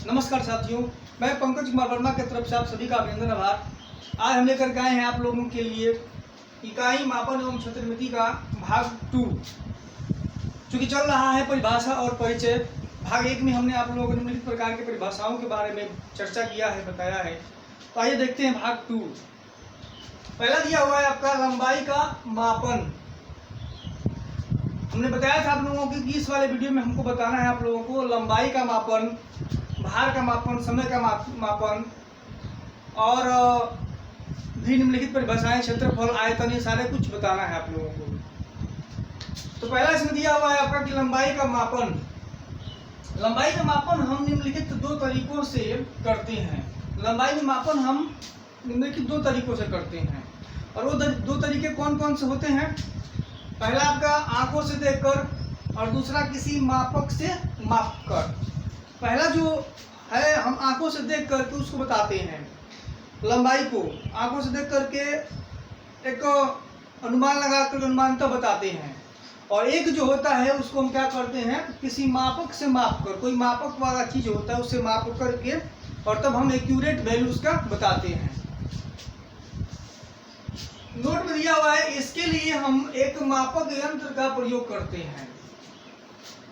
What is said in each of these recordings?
नमस्कार साथियों, मैं पंकज कुमार वर्मा की तरफ से आप सभी का अभिनंदन आभार। आज हम लेकर के आए हैं आप लोगों के लिए इकाई मापन एवं क्षेत्रमिति का भाग 2। चूँकि चल रहा है परिभाषा और परिचय। भाग 1 में हमने आप लोगों को निम्नलिखित प्रकार की परिभाषाओं के बारे में चर्चा किया है, बताया है। तो आइए देखते हैं भाग 2। पहला दिया हुआ है आपका लंबाई का मापन। हमने बताया था आप लोगों को कि इस वाले वीडियो में हमको बताना है आप लोगों को लंबाई का मापन, भार का मापन, समय का मापन और भी निम्नलिखित परिभाषाएं, क्षेत्रफल, आयतन, ये सारे कुछ बताना है आप लोगों को। तो पहला इसमें दिया हुआ है आपका कि लंबाई का मापन। लंबाई का मापन हम निम्नलिखित 2 तरीकों से करते हैं। लंबाई में मापन हम निम्नलिखित 2 तरीकों से करते हैं। और वो 2 तरीके कौन कौन से होते हैं? पहला आपका आंखों से देखकर और दूसरा किसी मापक से मापकर। पहला जो है हम आंखों से देख करके उसको बताते हैं। लंबाई को आंखों से देख करके एक अनुमान लगा कर अनुमानता बताते हैं। और एक जो होता है उसको हम क्या करते हैं, किसी मापक से माप कर, कोई मापक वाला चीज होता है उससे माप करके और तब हम एक्यूरेट वैल्यू उसका बताते हैं। नोट में दिया हुआ है, इसके लिए हम एक मापक यंत्र का प्रयोग करते हैं।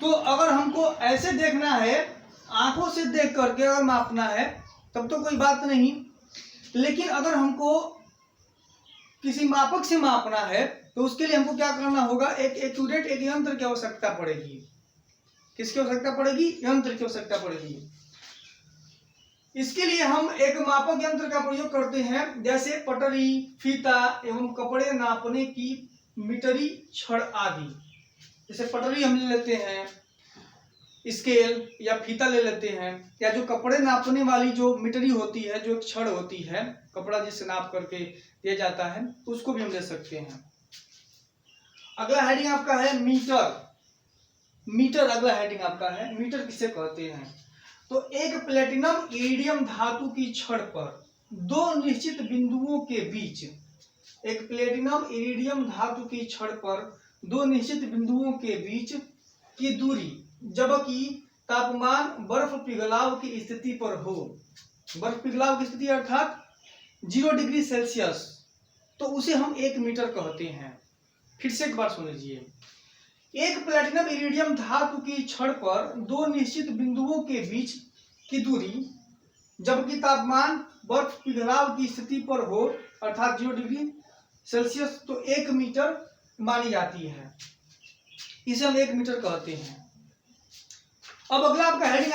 तो अगर हमको ऐसे देखना है, आंखों से देख करके अगर मापना है तब तो कोई बात नहीं, लेकिन अगर हमको किसी मापक से मापना है तो उसके लिए हमको क्या करना होगा, एक एक्यूरेट एक यंत्र की आवश्यकता पड़ेगी। किसकी आवश्यकता पड़ेगी? यंत्र की आवश्यकता पड़ेगी। इसके लिए हम एक मापक यंत्र का प्रयोग करते हैं, जैसे पटरी, फीता एवं कपड़े नापने की मीटरी, छड़ आदि। जैसे पटरी हम ले लेते हैं, स्केल या फीता ले लेते हैं, या जो कपड़े नापने वाली जो मीटरी होती है, जो एक छड़ होती है, कपड़ा जिससे नाप करके दिया जाता है, उसको भी हम ले सकते हैं। अगला हेडिंग आपका है मीटर। मीटर अगला हेडिंग आपका है। मीटर किसे कहते हैं? तो एक प्लेटिनम इरिडियम धातु की छड़ पर 2 निश्चित बिंदुओं के बीच, एक प्लेटिनम इरिडियम धातु की छड़ पर 2 निश्चित बिंदुओं के बीच की दूरी जबकि तापमान बर्फ पिघलाव की स्थिति पर हो, बर्फ पिघलाव की स्थिति अर्थात 0 डिग्री सेल्सियस, तो उसे हम 1 मीटर कहते हैं। फिर से एक बार सुन लीजिए। एक प्लेटिनम इरिडियम धातु की छड़ पर 2 निश्चित बिंदुओं के बीच की दूरी जबकि तापमान बर्फ पिघलाव की स्थिति पर हो अर्थात 0 डिग्री सेल्सियस, तो 1 मीटर मानी जाती है। इसे हम 1 मीटर कहते हैं। अब अगला आपका हेडिंग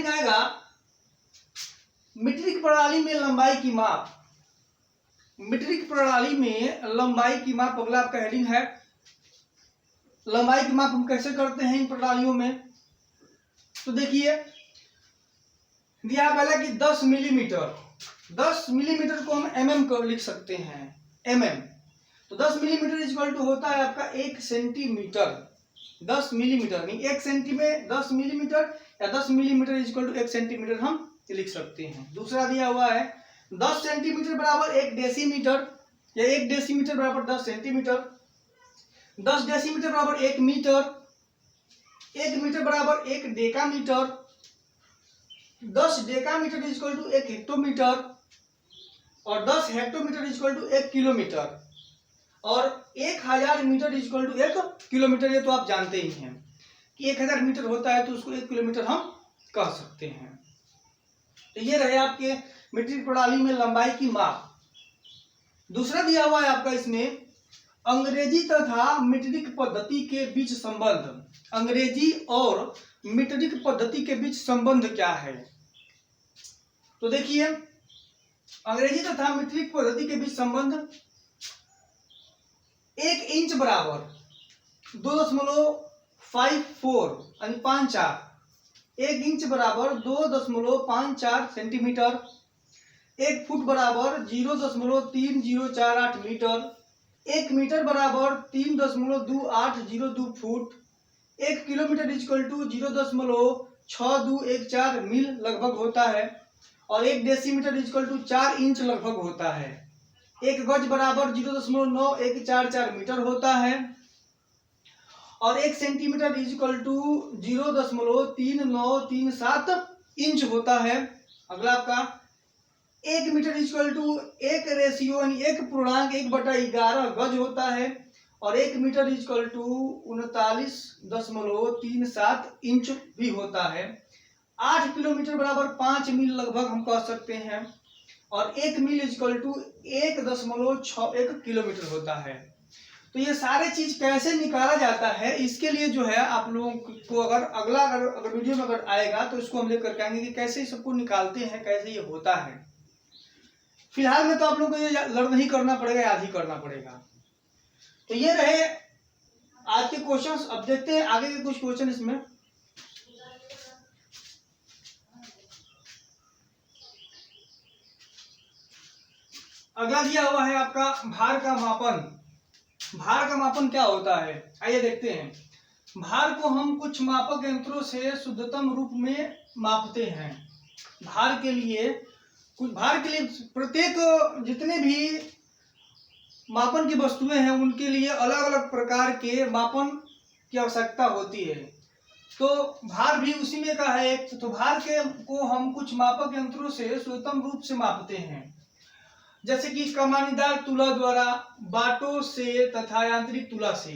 आएगा मीट्रिक प्रणाली में लंबाई की माप। मीट्रिक प्रणाली में लंबाई की माप अगला आपका हेडिंग है। लंबाई की माप हम कैसे करते हैं इन प्रणालियों में? तो देखिए, दिया पहले कि 10 मिलीमीटर। 10 मिलीमीटर को हम mm को लिख सकते हैं, mm। तो 10 मिलीमीटर इक्वल टू होता है आपका 1 सेंटीमीटर। 10 मिलीमीटर नहीं, 1 सेंटीमीटर 10 मिलीमीटर या 10 मिलीमीटर इक्वल टू 1 सेंटीमीटर हम लिख सकते हैं। दूसरा दिया हुआ है 10 सेंटीमीटर बराबर 1 डेसीमीटर या 1 डेसीमीटर बराबर 10 सेंटीमीटर, 10 डेसीमीटर बराबर 1 मीटर, 1 मीटर बराबर 1 decametre, 10 decametre equal to 1 hectometre और 10 हेक्टोमीटर इक्वल टू 1 किलोमीटर और 1000 मीटर इक्वल टू 1 किलोमीटर। ये तो आप जानते ही हैं कि 1000 मीटर होता है तो उसको 1 किलोमीटर हम कह सकते हैं। तो ये रहे आपके मीट्रिक प्रणाली में लंबाई की माप। दूसरा दिया हुआ है आपका इसमें अंग्रेजी तथा मीट्रिक पद्धति के बीच संबंध। अंग्रेजी और मीट्रिक पद्धति के बीच संबंध क्या है? तो देखिए, अंग्रेजी तथा मीट्रिक पद्धति के बीच संबंध 1 इंच बराबर 2.54 यानी 54, 1 इंच बराबर 2.54 सेंटीमीटर, 1 फुट बराबर 0.3048 मीटर, 1 मीटर बराबर 3.2802 फुट, 1 किलोमीटर इक्वल टू 0.6214 मील लगभग होता है और 1 डेसीमीटर इक्वल टू 4 इंच लगभग होता है। 1 गज बराबर 0.9144 मीटर होता है और 1 centimetre is equal to 0.3937 inch होता है। अगला आपका 1 metre is equal to 1 ratio यानी 1.1/11 गज होता है और 1 metre is equal to 39.37 inch भी होता है। 8 किलोमीटर बराबर 5 मील लगभग हम कह सकते हैं और 1 मील इज इक्वल टू 1.61 किलोमीटर होता है। तो ये सारे चीज कैसे निकाला जाता है, इसके लिए जो है आप लोगों को अगर वीडियो में अगर आएगा तो इसको हम लेकर के आएंगे कि कैसे सबको निकालते हैं, कैसे ये होता है। फिलहाल में तो आप लोगों को ये लर्न ही करना पड़ेगा, याद ही करना पड़ेगा। तो ये रहे आज के क्वेश्चंस। अब देखते हैं आगे के कुछ क्वेश्चन इसमें। अगला दिया हुआ है आपका भार का मापन। भार का मापन क्या होता है, आइए देखते हैं। भार को हम कुछ मापक यंत्रों से शुद्धतम रूप में मापते हैं। भार के लिए प्रत्येक जितने भी मापन की वस्तुएं हैं उनके लिए अलग अलग प्रकार के मापन की आवश्यकता होती है। तो भार भी उसी में का है। तो भार को हम कुछ मापक यंत्रों से शुद्धतम रूप से मापते हैं, जैसे कि कमानीदार तुला द्वारा, बाटों से तथा यांत्रिक तुला से।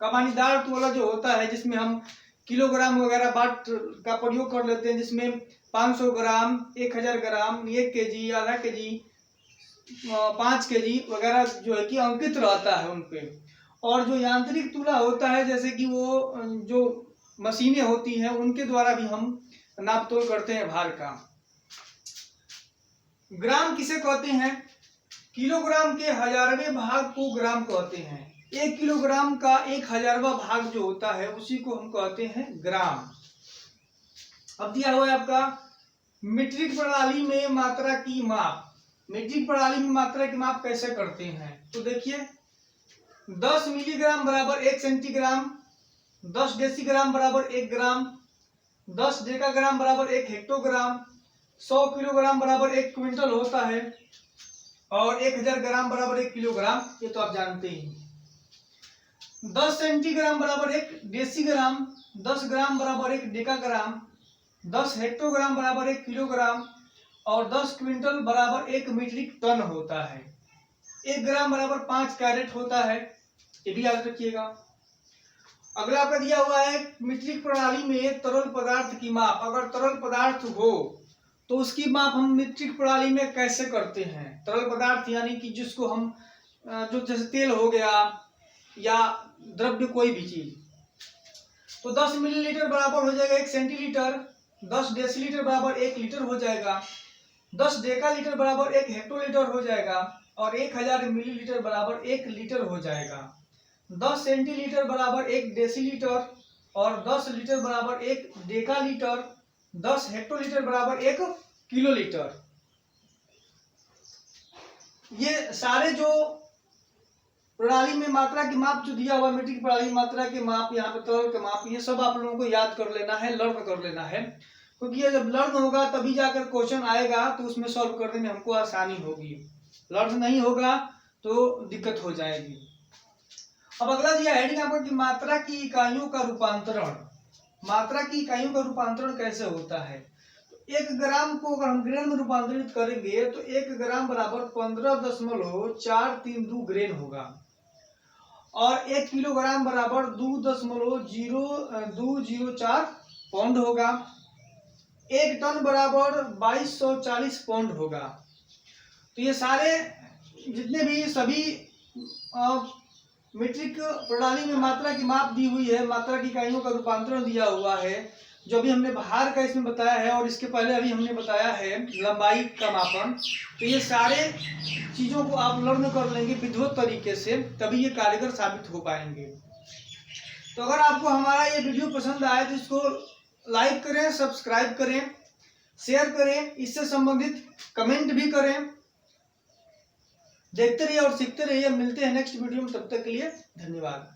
कमानीदार तुला जो होता है जिसमें हम किलोग्राम वगैरह बाट का प्रयोग कर लेते हैं, जिसमें 500 ग्राम, 1000 ग्राम, 1 केजी, आधा केजी, 5 केजी वगैरह जो है कि अंकित रहता है उनपे। और जो यांत्रिक तुला होता है जैसे कि वो जो मशीनें होती हैं उनके द्वारा भी हम नाप तोल करते हैं भार का। ग्राम किसे कहते हैं? किलोग्राम के 1000वें भाग को ग्राम कहते हैं। 1 किलोग्राम का 1000वां भाग जो होता है उसी को हम कहते हैं ग्राम। अब दिया हुआ है आपका मीट्रिक प्रणाली में मात्रा की माप। मीट्रिक प्रणाली में मात्रा की माप कैसे करते हैं? तो देखिए 10 मिलीग्राम बराबर 1 सेंटीग्राम, 10 डेसीग्राम बराबर 1 ग्राम, 10 डेकाग्राम बराबर 1 हेक्टोग्राम, 100 किलोग्राम बराबर 1 क्विंटल होता है और 1000 ग्राम बराबर 1 किलोग्राम, ये तो आप जानते ही। 10 सेंटीग्राम बराबर 1 डेसीग्राम, 10 ग्राम बराबर 1 डेकाग्राम, 10 हेक्टोग्राम बराबर 1 किलोग्राम और 10 क्विंटल बराबर 1 मीट्रिक टन होता है। 1 ग्राम बराबर 5 कैरेट होता है, ये भी याद रखिएगा। अगला आपका दिया हुआ है मीट्रिक प्रणाली में तरल पदार्थ की माप। अगर तरल पदार्थ हो तो उसकी माप हम मीट्रिक प्रणाली में कैसे करते हैं? तरल पदार्थ यानी कि जिसको हम जो जैसे तेल हो गया या द्रव्य कोई भी चीज, तो 10 मिलीलीटर बराबर हो जाएगा 1 सेंटीलीटर, 10 डेसीलीटर बराबर 1 लीटर हो जाएगा, 10 डेकालीटर बराबर 1 हेक्टोलीटर हो जाएगा और 1000 मिलीलीटर बराबर 1 लीटर हो जाएगा। 10 सेंटीलीटर बराबर 1 डेसीलीटर और 10 लीटर बराबर 1 डेकालीटर, 10 हेक्टोलीटर बराबर 1 किलोलीटर। ये सारे जो प्रणाली में मात्रा की माप जो दिया हुआ मीट्रिक प्रणाली मात्रा की माप, यहाँ पे तरल के माप, ये सब आप लोगों को याद कर लेना है, लर्न कर लेना है, क्योंकि ये जब लर्न होगा तभी जाकर क्वेश्चन आएगा तो उसमें सॉल्व करने में हमको आसानी होगी। लर्न नहीं होगा तो दिक्कत हो जाएगी। अब अगला दिया हेडिंग आपको कि मात्रा की इकाइयों का रूपांतरण। मात्रा की इकाइयों का रूपांतरण कैसे होता है? तो 1 ग्राम को अगर हम ग्रेन में रूपांतरित करेंगे तो 1 ग्राम बराबर 15.432 ग्रेन होगा और 1 किलोग्राम बराबर 2.0204 पाउंड होगा। 1 टन बराबर 2240 पाउंड होगा। तो ये सारे जितने भी सभी मीट्रिक प्रणाली में मात्रा की माप दी हुई है, मात्रा की इकाइयों का रूपांतरण दिया हुआ है, जो भी हमने भार का इसमें बताया है और इसके पहले अभी हमने बताया है लंबाई का मापन। तो ये सारे चीजों को आप लर्न कर लेंगे विधिवत तरीके से, तभी ये कारगर साबित हो पाएंगे। तो अगर आपको हमारा ये वीडियो पसंद आए तो इसको लाइक करें, सब्सक्राइब करें, शेयर करें, इससे संबंधित कमेंट भी करें। देखते रहिए और सीखते रहिए। मिलते हैं नेक्स्ट वीडियो में, तब तक के लिए धन्यवाद।